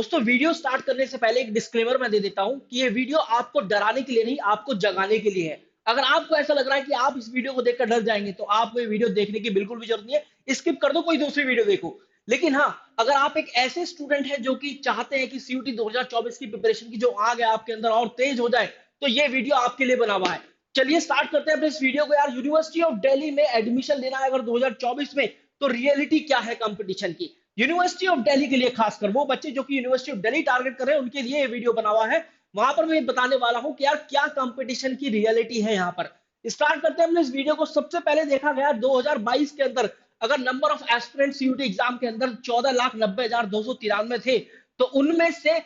दोस्तों video start करने से पहले एक डिस्क्लेमर मैं दे देता हूं कि ये वीडियो आपको डराने के लिए नहीं, आपको जगाने के लिए है। अगर आपको ऐसा लग रहा है कि आप इस वीडियो को देखकर डर जाएंगे तो आपको ये वीडियो देखने की बिल्कुल भी जरूरत नहीं है, स्किप कर दो, कोई दूसरी वीडियो देखो। लेकिन हाँ, अगर आप एक ऐसे स्टूडेंट हैं जो कि चाहते हैं कि सीयूटी 2024 की प्रिपरेशन की जो आग है आपके अंदर और तेज हो जाए, तो ये वीडियो आपके लिए बना हुआ है। चलिए स्टार्ट करते हैं अपने इस वीडियो को। यार, यूनिवर्सिटी ऑफ दिल्ली में एडमिशन लेना है अगर 2024 में, तो रियलिटी क्या है कंपटीशन की। यूनिवर्सिटी ऑफ दिल्ली के लिए, खासकर वो बच्चे जो कि यूनिवर्सिटी ऑफ दिल्ली टारगेट कर रहे हैं, उनके लिए ये वीडियो बना हुआ है। वहां पर मैं बताने वाला हूं कि यार क्या कंपटीशन की रियलिटी है यहाँ पर। स्टार्ट करते हैं हमने इस वीडियो को। सबसे पहले देखा गया 2022 के अंदर अगर number of aspirant CUET exam के अंदर 14,90,293 थे, तो उनमें से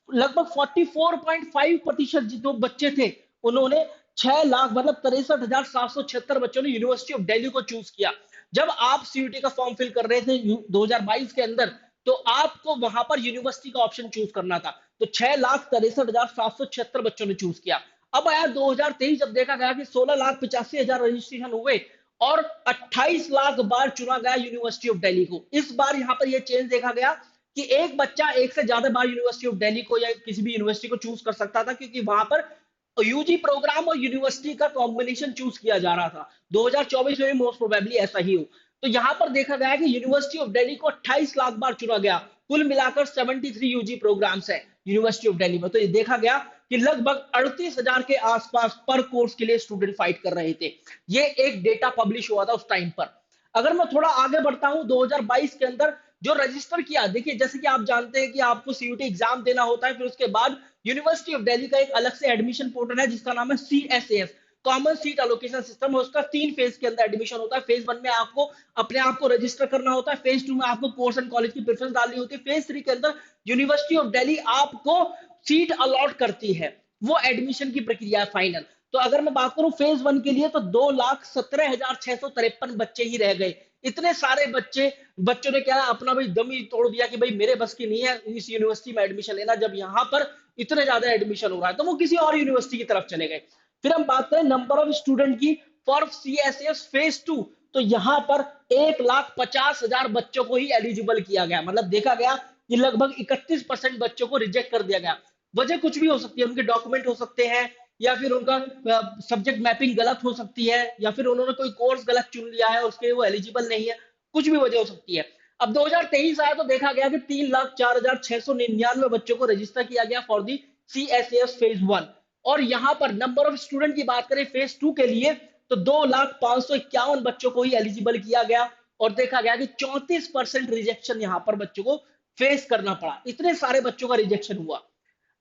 लगभग 44.5% जो बच्चे थे, उन्होंने 6 लाख मतलब 63,776 बच्चों ने यूनिवर्सिटी ऑफ दिल्ली को चूज किया। जब आप सीयूटी का फॉर्म फिल कर रहे थे 2022 के अंदर, तो आपको वहां पर यूनिवर्सिटी का ऑप्शन चूज करना था। तो 6,63,776 बच्चों ने चूज किया। अब आया 2023, जब देखा गया कि 16,85,000 रजिस्ट्रेशन हुए और 28 लाख बार चुना गया यूनिवर्सिटी ऑफ दिल्ली को। इस बार यहां पर यह चेंज देखा गया कि एक बच्चा एक से ज्यादा बार यूनिवर्सिटी ऑफ दिल्ली को या किसी भी यूनिवर्सिटी को चूज कर सकता था, क्योंकि वहां पर यूजी प्रोग्राम और यूनिवर्सिटी का कॉम्बिनेशन चूज किया जा रहा था। 2024 में भी मोस्ट प्रोबेबली ऐसा ही हो। तो यहां पर देखा गया कि यूनिवर्सिटी ऑफ दिल्ली को 28 लाख बार चुना गया। कुल मिलाकर 73 यूजी प्रोग्राम्स है यूनिवर्सिटी ऑफ दिल्ली में। तो ये देखा गया कि लगभग 38,000 के आसपास पर कोर्स के लिए स्टूडेंट फाइट कर रहे थे। ये एक डेटा पब्लिश हुआ था उस टाइम पर। अगर मैं थोड़ा आगे बढ़ता हूं, 2022 के अंदर जो रजिस्टर किया, देखिए जैसे कि आप जानते हैं कि आपको सीयूटी एग्जाम देना होता है, फिर उसके बाद यूनिवर्सिटी ऑफ दिल्ली का एक अलग से एडमिशन पोर्टल है जिसका नाम है CSS, common seat allocation system. उसका 3 फेज के अंदर एडमिशन होता है। फेज 1 में आपको अपने आप को रजिस्टर करना होता है। फेज 2 में आपको कोर्स एंड कॉलेज की प्रेफरेंस डालनी होती है। फेज 3 के अंदर यूनिवर्सिटी ऑफ दिल्ली आपको सीट अलॉट करती है। वो एडमिशन की प्रक्रिया है फाइनल। तो अगर मैं बात करूं फेज 1 के लिए, तो 2,17,653 बच्चे ही रह गए। इतने सारे बच्चों ने क्या अपना भाई दम ही तोड़ दिया कि भाई मेरे बस की नहीं है इस यूनिवर्सिटी में एडमिशन लेना, जब यहां पर इतने ज्यादा एडमिशन हो रहा है, तो वो किसी और यूनिवर्सिटी की तरफ चले गए। फिर हम बात करें नंबर ऑफ स्टूडेंट की फॉर सीएसएस फेज 2, तो यहां पर 1,50,000 बच्चों को ही एलिजिबल किया गया। मतलब देखा गया कि लगभग 31% बच्चों को रिजेक्ट कर दिया गया। वजह कुछ भी हो सकती है, उनके डॉक्यूमेंट हो सकते हैं, या फिर उनका सब्जेक्ट मैपिंग गलत हो सकती है, या फिर उन्होंने कोई कोर्स गलत चुन लिया है उसके वो एलिजिबल नहीं है। कुछ भी वजह हो सकती है। अब 2023 आया तो देखा गया कि 3,04,699 बच्चों को रजिस्टर किया गया फॉर दी सीएसएस फेज 1। और यहां पर नंबर ऑफ स्टूडेंट की बात करें फेज 2 के लिए, तो 2,05,51 बच्चों को ही एलिजिबल किया गया। और देखा गया कि 34% रिजेक्शन यहां पर बच्चों को फेस करना पड़ा। इतने सारे बच्चों का रिजेक्शन हुआ।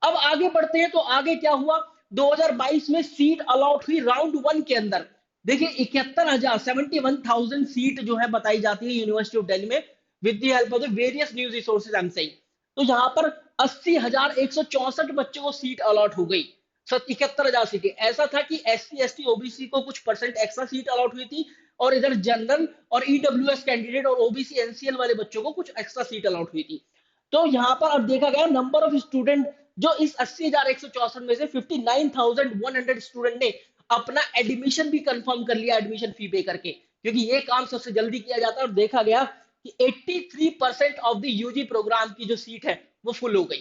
अब आगे बढ़ते हैं, तो आगे क्या हुआ। 2022 में सीट अलॉट हुई राउंड 1 के अंदर। देखिए 71,000 सीट जो है बताई जाती है यूनिवर्सिटी ऑफ दिल्ली में, with the help of the various news resources I am saying. तो यहां पर 80,164 बच्चों को सीट अलॉट हो गई। 71,000 सीटें। ऐसा था कि एससी एसटी ओबीसी को कुछ परसेंट एक्स्ट्रा सीट अलॉट हुई थी, और इधर जनरल और ईडब्ल्यूएस कैंडिडेट और ओबीसी एनसीएल वाले बच्चों को कुछ एक्स्ट्रा सीट अलॉट हुई थी। तो यहां पर अब देखा गया नंबर ऑफ स्टूडेंट जो इस 80,164 में से 59,100 स्टूडेंट ने अपना एडमिशन भी कंफर्म कर लिया एडमिशन फी पे करके, क्योंकि ये काम सबसे जल्दी किया जाता है। और देखा गया कि 83% ऑफ द यूजी प्रोग्राम की जो सीट है वो फुल हो गई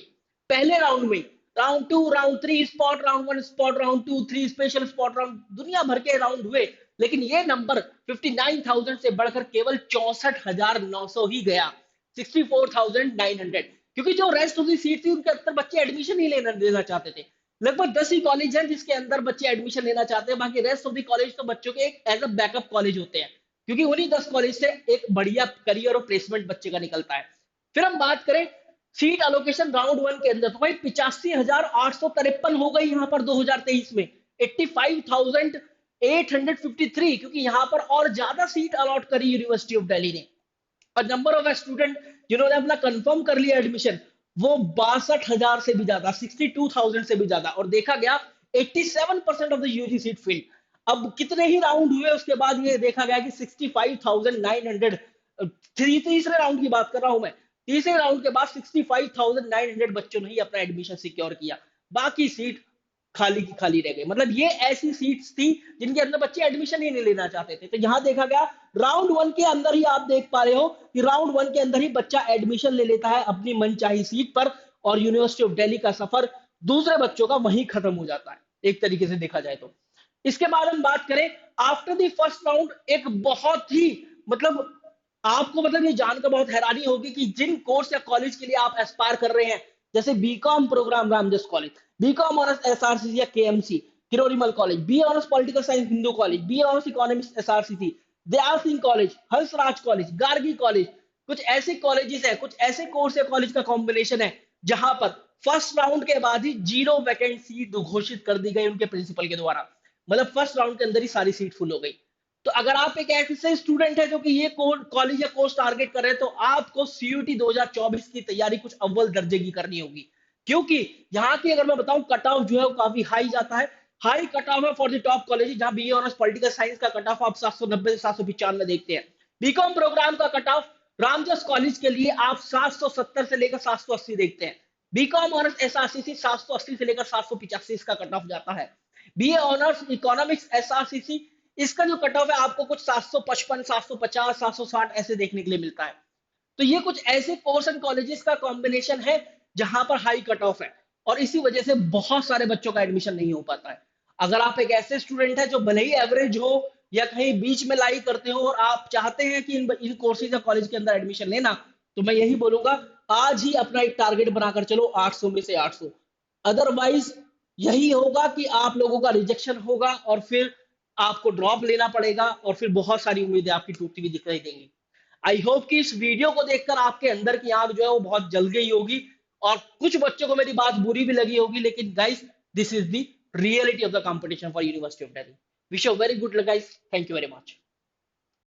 पहले राउंड में। Round 2, round 3 spot, round 1 spot, round 2 3 special spot round, दुनिया भर के राउंड हुए, लेकिन ये नंबर 59,000 से बढ़कर केवल 64,900 ही गया। 64,900, क्योंकि जो रेस्ट ऑफ दी सीट थी उनके अंदर बच्चे एडमिशन ही लेना चाहते थे। लगभग 10 ही कॉलेज हैं जिसके अंदर बच्चे एडमिशन लेना चाहते हैं, बाकी रेस्ट ऑफ दी कॉलेज तो बच्चों के एक एज अ बैकअप कॉलेज होते हैं, क्योंकि उन्हीं 10 कॉलेज से एक बढ़िया करियर और प्लेसमेंट बच्चे का निकलता है। फिर हम बात करें सीट अलोकेशन राउंड 1 के अंदर, तो भाई 85,853 हो गई यहां पर 2023 में। 85,853, क्योंकि यहां पर और ज्यादा सीट अलॉट करी यूनिवर्सिटी ऑफ दिल्ली ने। और नंबर ऑफ स्टूडेंट जिन्होंने अपना कंफर्म कर लिया एडमिशन, वो 62,000 से भी ज्यादा, 62,000 से भी ज्यादा। और देखा गया 87% of the UG seat filled. अब कितने ही राउंड हुए उसके बाद ये देखा गया कि 65,900, तीसरे राउंड की बात कर रहा हूं मैं, तीसरे राउंड के बाद 65,900 बच्चों ने ही अपना एडमिशन सिक्योर किया। बाकी सीट खाली की खाली रह गई। मतलब ये ऐसी सीट्स थी जिनके अंदर बच्चे एडमिशन ही नहीं लेना चाहते थे। तो यहां देखा गया राउंड 1 के अंदर ही आप देख पा रहे हो कि राउंड 1 के अंदर ही बच्चा एडमिशन ले लेता है अपनी मनचाही सीट पर, और यूनिवर्सिटी ऑफ दिल्ली का सफर दूसरे बच्चों का वहीं खत्म हो जाता है, एक तरीके से देखा जाए तो। इसके बाद हम बात करें आफ्टर द फर्स्ट राउंड, एक बहुत ही मतलब आपको मतलब ये जानकर बहुत हैरानी होगी कि जिन कोर्स या कॉलेज के लिए आप एस्पायर कर रहे हैं, जैसे BCom program Ramjas college, BCom honours SRCC या KMC Kirorimal college, B honours political science Hindu college, B honours economics SRCC, Dayal Singh college, Hansraj college, Gargi college, कुछ ऐसे कॉलेजेस है, कुछ ऐसे कोर्स या कॉलेज का कॉम्बिनेशन है जहां पर फर्स्ट राउंड के बाद ही 0 वैकेंसी घोषित कर दी गई उनके प्रिंसिपल के द्वारा। मतलब फर्स्ट राउंड के अंदर ही सारी सीट फुल हो गई। तो अगर आप एक ऐसे स्टूडेंट है जो कि ये कॉलेज या कोर्स टारगेट कर रहे हैं, तो आपको सीयूटी 2024 की तैयारी कुछ अव्वल दर्जे की करनी होगी, क्योंकि यहाँ की अगर मैं बताऊं कट ऑफ जो है वो काफी हाई जाता है। हाई कट ऑफ है फॉर द टॉप कॉलेज, जहां बी ऑनर्स पॉलिटिकल साइंस का कट ऑफ आप 790 से 795 देखते हैं। बीकॉम प्रोग्राम का कट ऑफ रामजस कॉलेज के लिए आप 770 से लेकर 780 देखते हैं। बीकॉम ऑनर्स एसआरसीसी 780 से लेकर 785 इसका कट ऑफ जाता है। बीए ऑनर्स इकोनॉमिक्स एसआरसीसी, इसका जो कट ऑफ है आपको कुछ 755, 750, 760 ऐसे देखने के लिए मिलता है। तो ये कुछ ऐसे कोर्स एंड कॉलेजेस का कॉम्बिनेशन है जहां पर हाई कट ऑफ है, और इसी वजह से बहुत सारे बच्चों का एडमिशन नहीं हो पाता है। अगर आप एक ऐसे स्टूडेंट है जो भले ही एवरेज हो या कहीं बीच में लाई करते हो और आप चाहते हैं कि इन कोर्सेज या कॉलेज के अंदर एडमिशन लेना, तो मैं यही बोलूंगा आज ही अपना एक टारगेट बनाकर चलो 800 में से 800। अदरवाइज यही होगा कि आप लोगों का रिजेक्शन होगा और फिर आपको ड्रॉप लेना पड़ेगा और फिर बहुत सारी उम्मीदें आपकी टूटती हुई दिखाई देंगी। आई होप कि इस वीडियो को देखकर आपके अंदर की आग जो है वो बहुत जल गई होगी, और कुछ बच्चों को मेरी बात बुरी भी लगी होगी, लेकिन guys this is the reality of the competition for university of Delhi. Wish you very good luck guys, thank you very much.